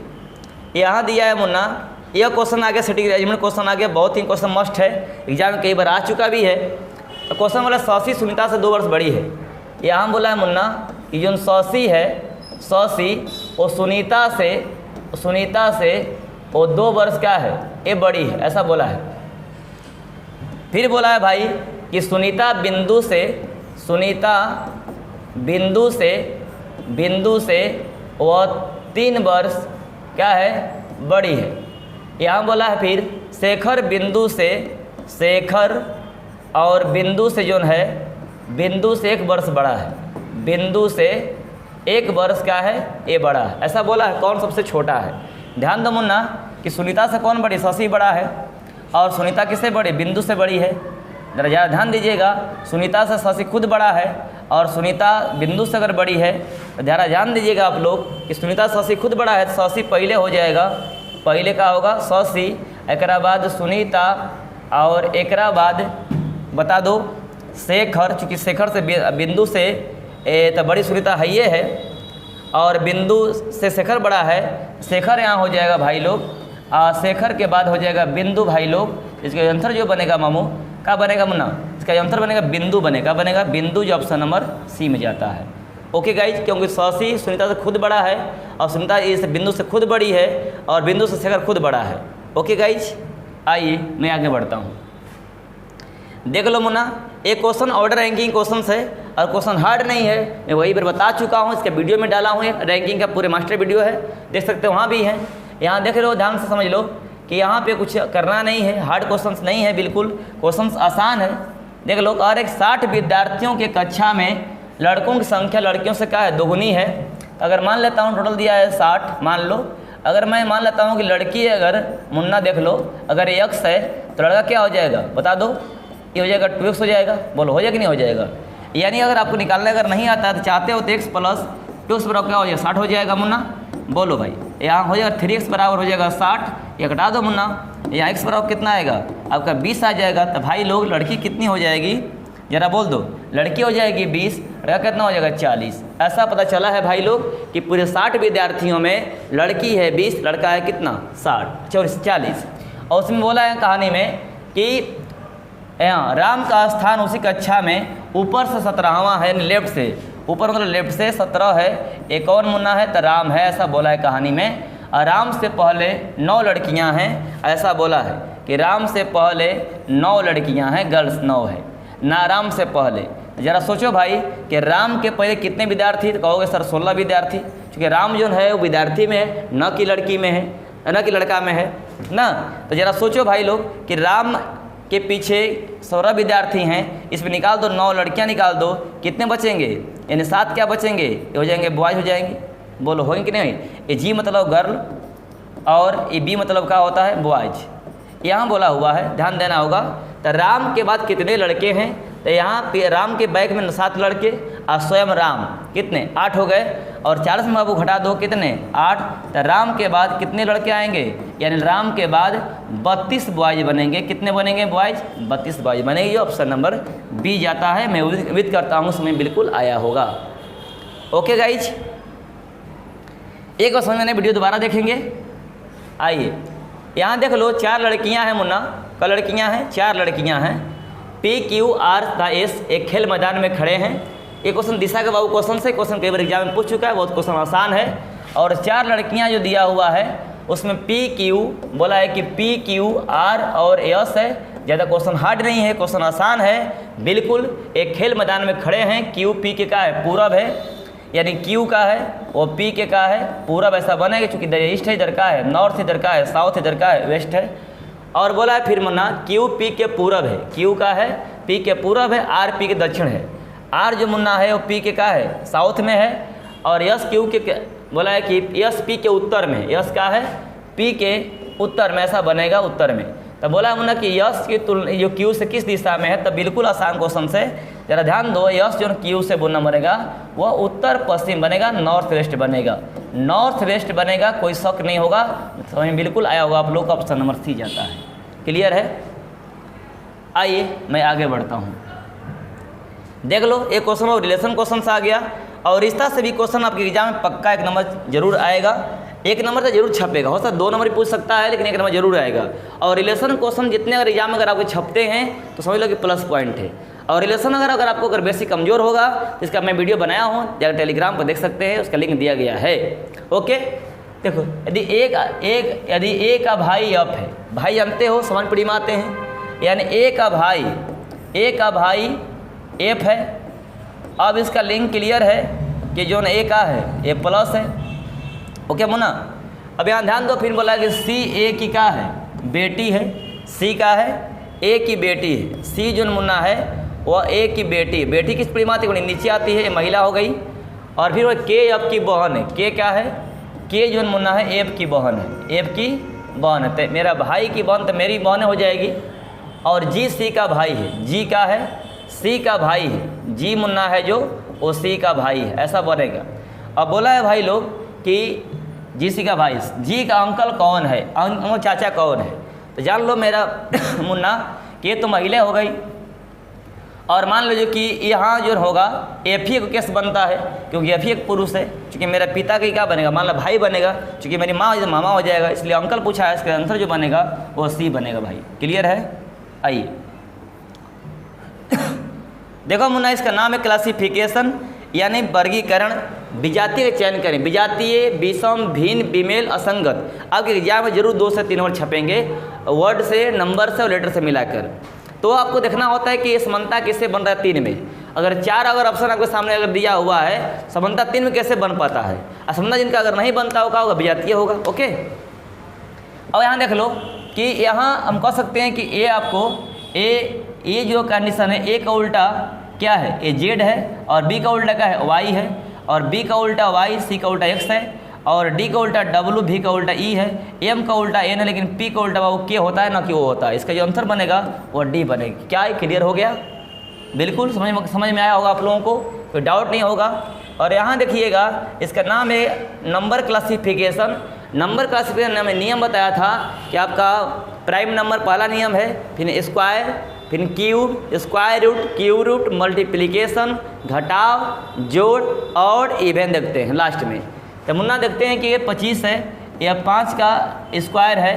यहाँ दिया है मुन्ना, यह क्वेश्चन आ गया, सिटिंग अरेंजमेंट क्वेश्चन आ गया, बहुत ही क्वेश्चन मस्ट है, एग्जाम में कई बार आ चुका भी है। तो क्वेश्चन बोला शशि सुनीता से 2 वर्ष बड़ी है। यहाँ बोला है मुन्ना कि जो शशि है, शशि वो सुनीता से वो 2 वर्ष क्या है, ये बड़ी है, ऐसा बोला है। फिर बोला है भाई कि सुनीता बिंदु से वो 3 वर्ष क्या है, बड़ी है। यहाँ बोला है फिर शेखर और बिंदु से जो है, बिंदु से 1 वर्ष बड़ा है, बिंदु से 1 वर्ष क्या है, ये बड़ा है, ऐसा बोला है। कौन सबसे छोटा है? ध्यान दो मुन्ना कि सुनीता से कौन बड़ी, शशि बड़ा है, और सुनीता किससे बड़ी, बिंदु से बड़ी है। जरा ज़्यादा ध्यान दीजिएगा, सुनीता से शशि खुद बड़ा है, और सुनीता बिंदु से अगर बड़ी है तो ज़रा ध्यान दीजिएगा आप लोग कि सुनीता शशि खुद बड़ा है, तो शशि पहले हो जाएगा, पहले का होगा शशि, एक बाद सुनीता, और एक बाद बता दो शेखर, चूँकि शेखर से बिंदु से तो बड़ी सुनीता है ये है, और बिंदु से शेखर बड़ा है, शेखर यहाँ हो जाएगा भाई लोग, शेखर के बाद हो जाएगा बिंदु भाई लोग। इसका आंसर जो बनेगा मामू क्या बनेगा मुन्ना, इसका आंसर बनेगा बिंदु, बनेगा बिंदु, जो ऑप्शन नंबर सी में जाता है। ओके गाइज, क्योंकि शशि सुनीता से खुद बड़ा है, और सुनीता इस बिंदु से खुद बड़ी है, और बिंदु से शेखर खुद बड़ा है। ओके गाइज, आइए मैं आगे बढ़ता हूँ। देख लो मुन्ना, एक क्वेश्चन ऑर्डर रैंकिंग क्वेश्चन है, और क्वेश्चन हार्ड नहीं है, मैं वही बार बता चुका हूँ, इसके वीडियो में डाला हूँ, एक रैंकिंग का पूरे मास्टर वीडियो है, देख सकते हो, वहाँ भी है। यहाँ देख लो, ध्यान से समझ लो कि यहाँ पे कुछ करना नहीं है, हार्ड क्वेश्चंस नहीं है, बिल्कुल क्वेश्चंस आसान है। देख लो, और एक 60 विद्यार्थियों के कक्षा में लड़कों की संख्या लड़कियों से क्या है, दोगुनी है। अगर मान लेता हूँ टोटल दिया है 60, मान लो, अगर मैं मान लेता हूँ कि लड़की अगर मुन्ना देख लो, अगर x है तो लड़का क्या हो जाएगा, बता दो, ये हो जाएगा 2x हो जाएगा। बोलो हो जाएगा कि नहीं हो जाएगा? यानी अगर आपको निकालने अगर नहीं आता तो चाहते हो तो x प्लस 2x बराबर क्या हो जाएगा, 60 हो जाएगा मुन्ना। बोलो भाई, यहाँ हो जाएगा 3x बराबर हो जाएगा 60, ये घटा दो मुन्ना, यहाँ x बराबर कितना आएगा आपका 20 आ जाएगा। तो भाई लोग लड़की कितनी हो जाएगी, ज़रा बोल दो, लड़की हो जाएगी 20, या कितना हो जाएगा 40। ऐसा पता चला है भाई लोग कि पूरे 60 विद्यार्थियों में लड़की है 20, लड़का है कितना 40। और उसमें बोला है कहानी में कि यहाँ राम का स्थान उसी कक्षा में ऊपर से 17वां है, लेफ्ट से ऊपर मतलब लेफ्ट से 17 है, एक और मुन्ना है तो राम है, ऐसा बोला है कहानी में। और राम से पहले 9 लड़कियां हैं, ऐसा बोला है कि राम से पहले 9 लड़कियां हैं, गर्ल्स 9 है ना राम से पहले। ज़रा सोचो भाई कि राम के पहले कितने विद्यार्थी, तो कहोगे सर 16 विद्यार्थी, क्योंकि राम जो है वो विद्यार्थी में है, न कि लड़की में है, न कि लड़का में है ना। तो ज़रा सोचो भाई लोग कि राम के पीछे 16 विद्यार्थी हैं, इसमें निकाल दो 9 लड़कियां निकाल दो, कितने बचेंगे, यानी 7 क्या बचेंगे, ये हो जाएंगे बॉयज हो जाएंगे। बोलो होंगे कि नहीं। ये जी मतलब गर्ल और ये बी मतलब क्या होता है बॉयज, यहाँ बोला हुआ है, ध्यान देना होगा। तो राम के बाद कितने लड़के हैं, तो यहाँ पे राम के बैग में 7 लड़के और स्वयं राम कितने 8 हो गए, और 40 में बाबू घटा दो कितने 8। तो राम के बाद कितने लड़के आएंगे, यानी राम के बाद 32 बॉयज बनेंगे। कितने बनेंगे बॉयज, 32 बॉयज बनेंगे। ऑप्शन नंबर बी जाता है। मैं उम्मीद करता हूँ उसमें बिल्कुल आया होगा। ओके गाइज, एक बार समझ में वीडियो दोबारा देखेंगे। आइए यहाँ देख लो, 4 लड़कियाँ हैं मुन्ना, क लड़कियाँ हैं 4 लड़कियाँ हैं। PQRS एक खेल मैदान में खड़े हैं। ये क्वेश्चन दिशा के बाबू क्वेश्चन से क्वेश्चन कई बार एग्जाम में पूछ चुका है, बहुत क्वेश्चन आसान है। और 4 लड़कियां जो दिया हुआ है उसमें PQ बोला है कि PQR और S है, ज़्यादा क्वेश्चन हार्ड नहीं है, क्वेश्चन आसान है बिल्कुल। एक खेल मैदान में खड़े हैं, Q P के का है पूरब है, यानी Q का है और P के का है पूरब, ऐसा बनेगा क्योंकि इधर ईस्ट है, इधर का है नॉर्थ, इधर का है साउथ, इधर का है वेस्ट है। और बोला है फिर मुन्ना Q P के पूरब है, Q का है P के पूरब है, R P के दक्षिण है। R जो मुन्ना है वो P के का है साउथ में है, और S Q के बोला है कि S P के उत्तर में, S का है P के उत्तर में, ऐसा बनेगा उत्तर में। तो बोला है मुन्ना कि S की तुलना जो Q से किस दिशा में है, तब बिल्कुल आसान क्वेश्चन से जरा ध्यान दो। S जो Q से बोलना बनेगा वह उत्तर पश्चिम बनेगा, नॉर्थ वेस्ट बनेगा, नॉर्थ वेस्ट बनेगा, कोई शक नहीं होगा, समझ में बिल्कुल आया होगा आप लोग का। ऑप्शन नंबर C जाता है। क्लियर है। आइए मैं आगे बढ़ता हूँ। देख लो एक क्वेश्चन और रिलेशन क्वेश्चन से आ गया, और रिश्ता से भी क्वेश्चन आपके एग्जाम में पक्का 1 नंबर जरूर आएगा। 1 नंबर तो जरूर छपेगा, हो सकता 2 नंबर ही पूछ सकता है, लेकिन 1 नंबर जरूर आएगा। और रिलेशन क्वेश्चन जितने अगर एग्जाम में अगर आपको छपते हैं तो समझ लो कि प्लस पॉइंट है। और रिलेशन अगर आपको अगर बेसिक कमजोर होगा तो इसका मैं वीडियो बनाया हूँ, जाकर टेलीग्राम पर देख सकते हैं, उसका लिंक दिया गया है। ओके देखो, यदि ए का भाई एफ है, भाई जानते हो समान पीढ़ी में आते हैं, यानी ए का भाई एफ है। अब इसका लिंक क्लियर है कि जो ए का है ए प्लस है। ओके मुन्ना, अब यहाँ ध्यान दो, फिर बोला कि सी ए की का है बेटी है, सी का है ए की बेटी है, सी जो मुन्ना है वह ए की बेटी, बेटी किस पीढ़ी में आती है, नीचे आती है, ये महिला हो गई। और फिर वो के एफ की बहन है, के क्या है, के जो मुन्ना है एफ की बहन है, एफ की बहन है, तो मेरा भाई की बहन तो मेरी बहन हो जाएगी। और जी सी का भाई है, जी का है सी का भाई है, जी मुन्ना है जो वो सी का भाई है, ऐसा बनेगा। अब बोला है भाई लोग कि जी सी का भाई, जी का अंकल कौन है, चाचा कौन है, तो जान लो मेरा मुन्ना कि ये तो महिला हो गई। और मान लीजिए कि यहाँ जो होगा एफ ही केस बनता है, क्योंकि एफ ही एक पुरुष है, क्योंकि मेरा पिता का क्या बनेगा, मान लो भाई बनेगा, क्योंकि मेरी माँ मामा हो जाएगा, इसलिए अंकल पूछा है, इसका आंसर जो बनेगा वो सी बनेगा भाई। क्लियर है। आइए देखो मुन्ना, इसका नाम है क्लासिफिकेशन, यानी वर्गीकरण। विजातीय का चयन करें, विजातीय, विषम, भिन्न, विमेल, असंगत। आपके एग्जाम में जरूर 2 से 3 वर्ड छपेंगे, वर्ड से, नंबर से और लेटर से मिलाकर। तो आपको देखना होता है कि ये समानता कैसे बन रहा है 3 में। अगर 4 अगर ऑप्शन आपके सामने अगर दिया हुआ है, समानता 3 में कैसे बन पाता है। असमानता जिनका अगर नहीं बनता होगा विजातीय होगा। ओके, अब यहाँ देख लो कि यहाँ हम कह सकते हैं कि ए आपको ए जो कंडीशन है, ए का उल्टा क्या है, ए जेड है, और बी का उल्टा क्या है, वाई है, और बी का उल्टा वाई, सी का उल्टा एक्स है, और डी का उल्टा डब्लू, भी का उल्टा ई है, एम का उल्टा एन है, लेकिन पी का उल्टा वो के होता है ना कि वो होता है। इसका जो आंसर बनेगा वो डी बनेगी। क्या है, क्लियर हो गया, बिल्कुल समझ में आया होगा आप लोगों को, कोई डाउट नहीं होगा। और यहाँ देखिएगा, इसका नाम है नंबर क्लासिफिकेशन। नंबर क्लासिफिकेशन में नियम बताया था कि आपका प्राइम नंबर पहला नियम है, फिर स्क्वायर, फिर cube, square root, cube root, multiplication, घटाव, जोड़ और इवेन देखते हैं लास्ट में। तो मुन्ना देखते हैं कि ये 25 है, यह 5 का स्क्वायर है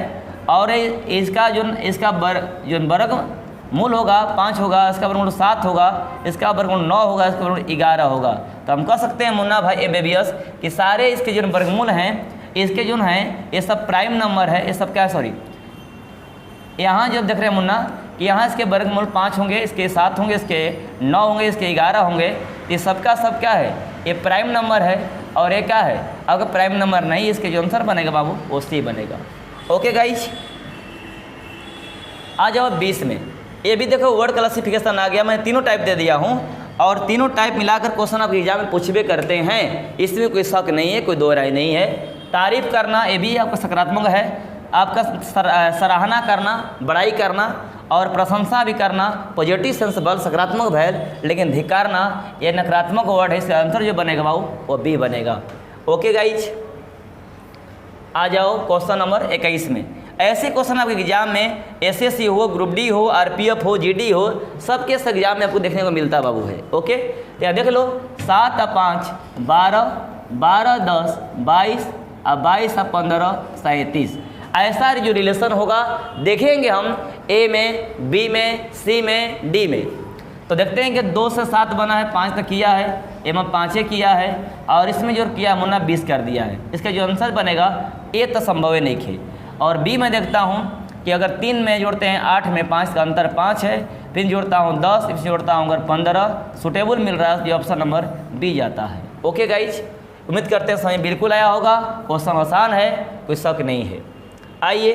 और इसका जो वर्ग मूल होगा 5 होगा, इसका वर्गमूल 7 होगा, इसका वर्गमूल 9 होगा, इसका वर्गमूल 11 होगा। तो हम कह सकते हैं मुन्ना भाई एमबीबीएस कि सारे इसके जो वर्गमूल हैं इसके जो हैं ये सब प्राइम नंबर है, ये सब क्या सॉरी यहाँ जो देख रहे हैं मुन्ना कि यहाँ इसके वर्गमूल 5 होंगे, इसके 7 होंगे, इसके 9 होंगे, इसके 11 होंगे। ये सबका सब क्या है, ये प्राइम नंबर है और ये क्या है, अगर प्राइम नंबर नहीं इसके जो आंसर बनेगा बाबू वो सी बनेगा। ओके गाइज, आ जाओ 20 में। ये भी देखो वर्ड क्लासिफिकेशन आ गया, मैं तीनों टाइप दे दिया हूँ और तीनों टाइप मिलाकर क्वेश्चन आपके एग्जाम में पूछबे करते हैं, इसमें कोई शक नहीं है, कोई दो राय नहीं है। तारीफ करना ये भी आपका सकारात्मक है, आपका सराहना करना, बड़ाई करना और प्रशंसा भी करना पॉजिटिव सेंस बल सकारात्मक भैल, लेकिन धिकारना ये नकारात्मक वर्ड है, इसका आंसर जो बनेगा बाबू वो बी बनेगा। ओके गाइज, आ जाओ क्वेश्चन नंबर 21 में। ऐसे क्वेश्चन आपके एग्जाम में एसएससी हो, ग्रुप डी हो, आरपीएफ हो, जीडी हो, सबके एग्जाम में आपको देखने को मिलता बाबू है। ओके, तो यहाँ देख लो 7 और 5 12, 12 10 22 और 22 और 15 37। ऐसा जो रिलेशन होगा देखेंगे हम ए में, बी में, सी में, डी में। तो देखते हैं कि 2 से 7 बना है, 5 तक किया है, ए में 5 किया है और इसमें जो किया मुन्ना 20 कर दिया है। इसका जो आंसर बनेगा ए तो संभव नहीं है। और बी में देखता हूँ कि अगर 3 में जोड़ते हैं 8 में 5 का अंतर 5 है, फिर जोड़ता हूँ 10, फिर जोड़ता हूँ अगर 15, सुटेबल मिल रहा है, जो ऑप्शन नंबर बी जाता है। ओके गाइज, उम्मीद करते हैं समझ बिल्कुल आया होगा, क्वेश्चन आसान है, कोई शक नहीं है। आइए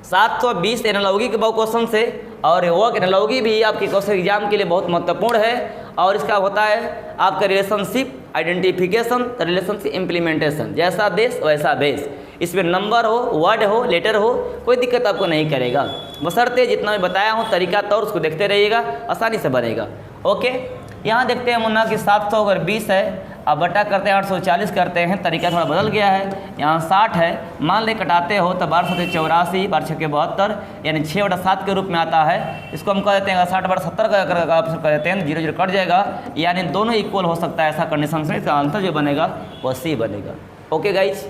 720 एनालॉगी के बहुत क्वेश्चन से, और वो एनालॉगी भी आपके क्वेश्चन एग्जाम के लिए बहुत महत्वपूर्ण है और इसका होता है आपका रिलेशनशिप आइडेंटिफिकेशन, रिलेशनशिप इम्प्लीमेंटेशन, जैसा देश वैसा बेस। इसमें नंबर हो, वर्ड हो, लेटर हो, कोई दिक्कत आपको नहीं करेगा, बशर्ते जितना मैं बताया हूँ तरीका तौर उसको देखते रहिएगा, आसानी से बनेगा। ओके, यहाँ देखते हैं मुन्ना कि 700 अगर 20 है, अब बटा करते हैं 840 करते हैं, तरीका थोड़ा बदल गया है। यहाँ 60 है, मान ले कटाते हो तो 12 से 84, 12 छक्के 72, यानी 6/7 के रूप में आता है। इसको हम कह देते हैं 60/70 का ऑप्शन कर देते हैं, 0 0 कट जाएगा, यानी दोनों इक्वल हो सकता है। ऐसा कंडीशन से इसका आंसर जो बनेगा वो सी बनेगा। ओके गाइज,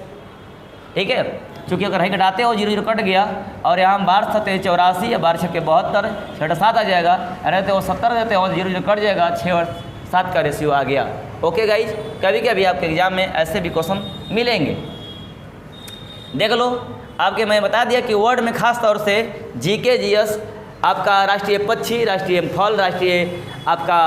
ठीक है, चूँकि अगर ही घटाते हो 0 0 कट गया और यहाँ 12 7 84 या 12 छक्के 72, 6/7 आ जाएगा, रहते हो 70 देते हो 0 0 कट जाएगा, 6/7 का रेशियो आ गया। ओके गाइज, कभी कभी आपके एग्जाम में ऐसे भी क्वेश्चन मिलेंगे। देख लो, आपके मैं बता दिया कि वर्ड में खास तौर से जीके जीएस, आपका राष्ट्रीय पक्षी, राष्ट्रीय फल, राष्ट्रीय आपका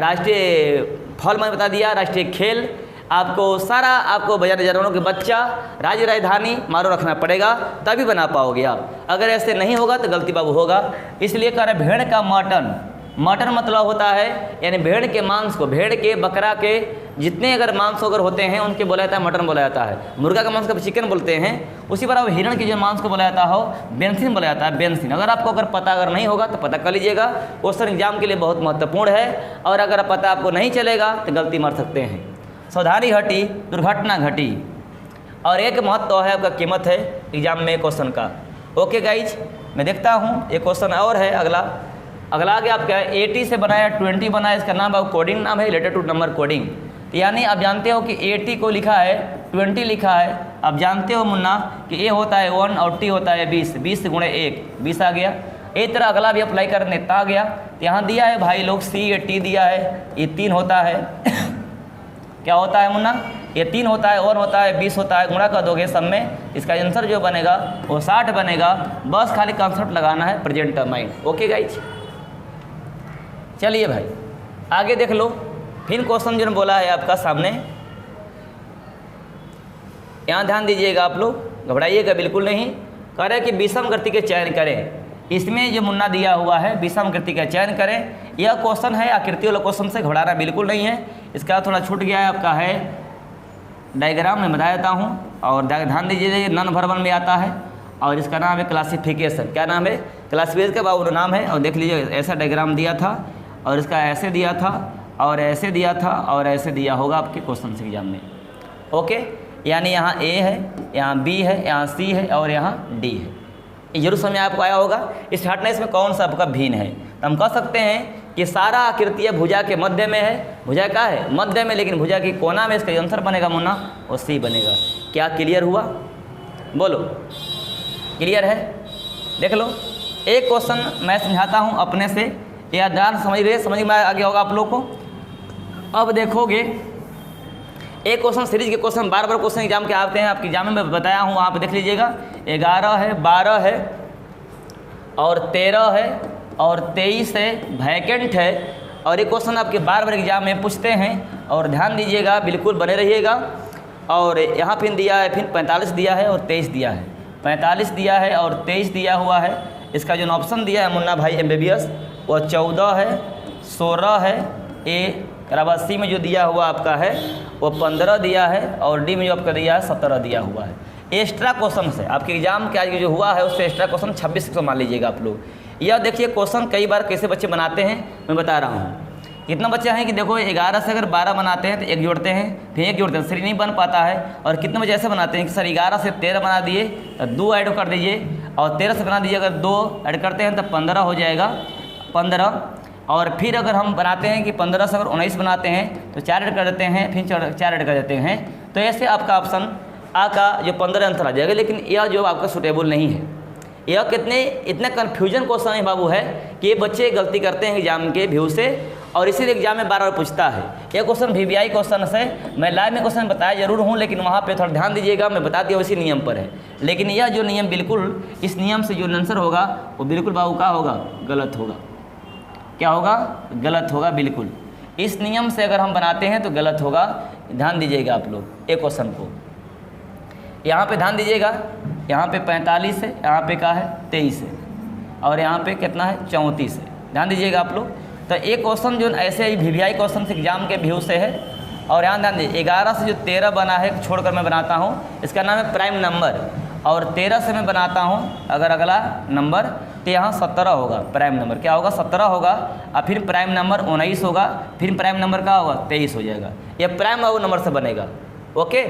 राष्ट्रीय फल मैंने बता दिया, राष्ट्रीय खेल, आपको सारा आपको बाजार जानवरों के बच्चा, राज्य राजधानी मारो रखना पड़ेगा तभी बना पाओगे आप। अगर ऐसे नहीं होगा तो गलती बाबू होगा। इसलिए कह रहे भेड़ का मटन, मटन मतलब होता है यानी भेड़ के मांस को, भेड़ के, बकरा के जितने अगर मांस अगर होते हैं उनके बोला जाता है मटन बोला जाता है। मुर्गा का मांस को चिकन बोलते हैं, उसी पर हिरण के जो मांस को बोला जाता हो बेंसिन बोला जाता है, बेंसिन। अगर आपको अगर पता अगर नहीं होगा तो पता कर लीजिएगा, क्वेश्चन एग्जाम के लिए बहुत महत्वपूर्ण है। और अगर पता आपको नहीं चलेगा तो गलती मार सकते हैं। सावधानी हटी दुर्घटना घटी, और एक महत्व है आपका कीमत है एग्जाम में क्वेश्चन का। ओके गाइज, मैं देखता हूँ एक क्वेश्चन और है अगला आगे आपका 80 से बनाया 20 बनाया, इसका नाम है कोडिंग, नाम है रिलेटेड टू नंबर कोडिंग। यानी आप जानते हो कि 80 को लिखा है 20 लिखा है, आप जानते हो मुन्ना कि ए होता है 1 और टी होता है 20, 20 गुणे 1 20 आ गया। एक तरह अगला भी अप्लाई करने इतना आ गया। तो यहाँ दिया है भाई लोग सी ए टी दिया है, ये 3 होता है क्या होता है मुन्ना, ये 3 होता है, 1 होता है, 20 होता है, गुणा कर दोगे सब में, इसका आंसर जो बनेगा वो 60 बनेगा। बस खाली कॉन्सेप्ट लगाना है प्रेजेंट माइंड। ओके गाइज, चलिए भाई आगे देख लो। फिर क्वेश्चन जो बोला है आपका सामने, यहाँ ध्यान दीजिएगा आप लोग, घबराइएगा बिल्कुल नहीं। कह रहे कि विषम कृति के चयन करें, इसमें जो मुन्ना दिया हुआ है विषम कृति का चयन करें। यह क्वेश्चन है आकृति वाला क्वेश्चन से घबराना बिल्कुल नहीं है। इसका थोड़ा छूट गया है आपका है डायग्राम में बता देता हूँ, और ध्यान दीजिए नॉन वर्बल में आता है और इसका नाम है क्लासिफिकेशन। क्या नाम है? क्लासिफिकेशन का बाबू नाम है। और देख लीजिए ऐसा डायग्राम दिया था और इसका ऐसे दिया था और ऐसे दिया था और ऐसे दिया होगा आपके क्वेश्चन एग्जाम में। ओके, यानी यहाँ ए है, यहाँ बी है, यहाँ सी है और यहाँ डी है। ये जरूर समझ आपको आया होगा। इस हटनेस में कौन सा आपका भिन्न है, तो हम कह सकते हैं कि सारा आकृतियाँ भुजा के मध्य में है, भुजा का है मध्य में, लेकिन भुजा की कोना में इसका आंसर बनेगा मुन्ना और सी बनेगा। क्या क्लियर हुआ, बोलो क्लियर है? देख लो, एक क्वेश्चन मैं समझाता हूँ अपने से, या ध्यान समझ रहे, समझ में आ गया होगा आप लोग को। अब देखोगे एक क्वेश्चन सीरीज के क्वेश्चन बार बार क्वेश्चन एग्जाम के आते हैं, आपके एग्जाम में बताया हूँ, वहाँ पे देख लीजिएगा। 11 है, 12 है और 13 है और 23 है, वैकेंट है। और ये क्वेश्चन आपके बार बार एग्जाम में पूछते हैं, और ध्यान दीजिएगा, बिल्कुल बने रहिएगा। और यहाँ फिर दिया है, फिर 45 दिया है और 23 दिया है, 45 दिया है और 23 दिया हुआ है। इसका जो ऑप्शन दिया है मुन्ना भाई MBBS वो 14 है, 16 है, ए कराबाद सी में जो दिया हुआ आपका है वो 15 दिया है, और डी में जो आपका दिया है 17 दिया हुआ है। एक्स्ट्रा क्वेश्चन से आपके एग्जाम के आज जो हुआ है उससे एक्स्ट्रा क्वेश्चन 26 मान लीजिएगा आप लोग। यह देखिए क्वेश्चन कई बार कैसे बच्चे बनाते हैं मैं बता रहा हूँ। कितना बच्चे हैं कि देखो 11 से अगर 12 बनाते हैं तो 1 जोड़ते हैं, फिर 1 जोड़ते हैं, सही नहीं बन पाता है। और कितने बच्चे ऐसे बनाते हैं कि सर 11 से 13 बना दिए तो 2 ऐड कर दीजिए, और 13 से बना दीजिए अगर 2 ऐड करते हैं तो 15 हो जाएगा, 15। और फिर अगर हम बनाते हैं कि 15 से अगर 19 बनाते हैं तो 4 ऐड कर देते हैं, फिर 4 ऐड कर देते हैं, तो ऐसे आपका ऑप्शन आ का जो 15 आंसर आ जाएगा। लेकिन यह जो आपका सूटेबल नहीं है, यह कितने इतने कन्फ्यूजन क्वेश्चन है बाबू है कि ये बच्चे गलती करते हैं एग्जाम के व्यू से, और इसीलिए एग्जाम में बार बार पूछता है। यह क्वेश्चन VVI क्वेश्चन है, मैं लाइव में क्वेश्चन बताया जरूर हूँ, लेकिन वहाँ पे थोड़ा ध्यान दीजिएगा, मैं बता दिया उसी नियम पर है। लेकिन यह जो नियम बिल्कुल, इस नियम से जो आंसर होगा वो बिल्कुल बाबू का होगा, गलत होगा। क्या होगा? गलत होगा बिल्कुल। इस नियम से अगर हम बनाते हैं तो गलत होगा, ध्यान दीजिएगा आप लोग। एक क्वेश्चन को यहाँ पे ध्यान दीजिएगा, यहाँ पे 45 है, यहाँ पे क्या है 23 है, और यहाँ पे कितना है 34 है। ध्यान दीजिएगा आप लोग। तो एक क्वेश्चन जो ऐसे ही VVI क्वेश्चन से एग्जाम के व्यू से है। और यहाँ ध्यान दीजिए 11 से जो 13 बना है छोड़कर मैं बनाता हूँ, इसका नाम है प्राइम नंबर। और 13 से मैं बनाता हूँ अगर अगला नंबर, तो यहाँ 17 होगा प्राइम नंबर। क्या होगा? 17 होगा। और फिर प्राइम नंबर 19 होगा, फिर प्राइम नंबर क्या होगा 23 हो जाएगा। ये प्राइम नंबर से बनेगा। ओके,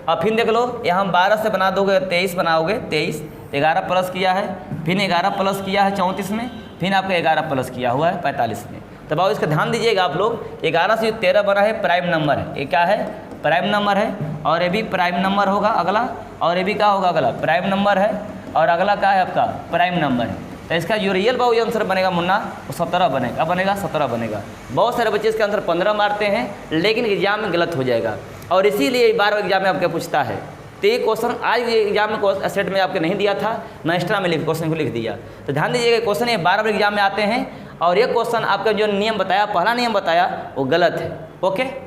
अब फिर देख लो, यहाँ 12 से बना दोगे 23 बनाओगे, 23 11 प्लस किया है, फिर 11 प्लस किया है 34 में, फिर आपका 11 प्लस किया हुआ है 45 में। तब आओ इसका ध्यान दीजिएगा आप लोग। 11 से जो 13 बना है प्राइम नंबर है, ये क्या है? प्राइम नंबर है। और ये भी प्राइम नंबर होगा अगला, और ये भी क्या होगा अगला? प्राइम नंबर है। और अगला क्या है आपका? प्राइम नंबर है। तो इसका जो रियल बाबू आंसर बनेगा मुन्ना वो 17 बनेगा। बनेगा 17 बनेगा। बहुत सारे बच्चे इसका आंसर 15 मारते हैं, लेकिन एग्जाम में गलत हो जाएगा, और इसीलिए बार बार एग्जाम में आपके पूछता है। तो ये क्वेश्चन आज एग्जाम में सेट में आपके नहीं दिया था, मैं एक्स्ट्रा में क्वेश्चन को लिख दिया। तो ध्यान दीजिएगा, क्वेश्चन ये बार बार एग्जाम में आते हैं, और ये क्वेश्चन आपका जो नियम बताया, पहला नियम बताया वो गलत है। ओके।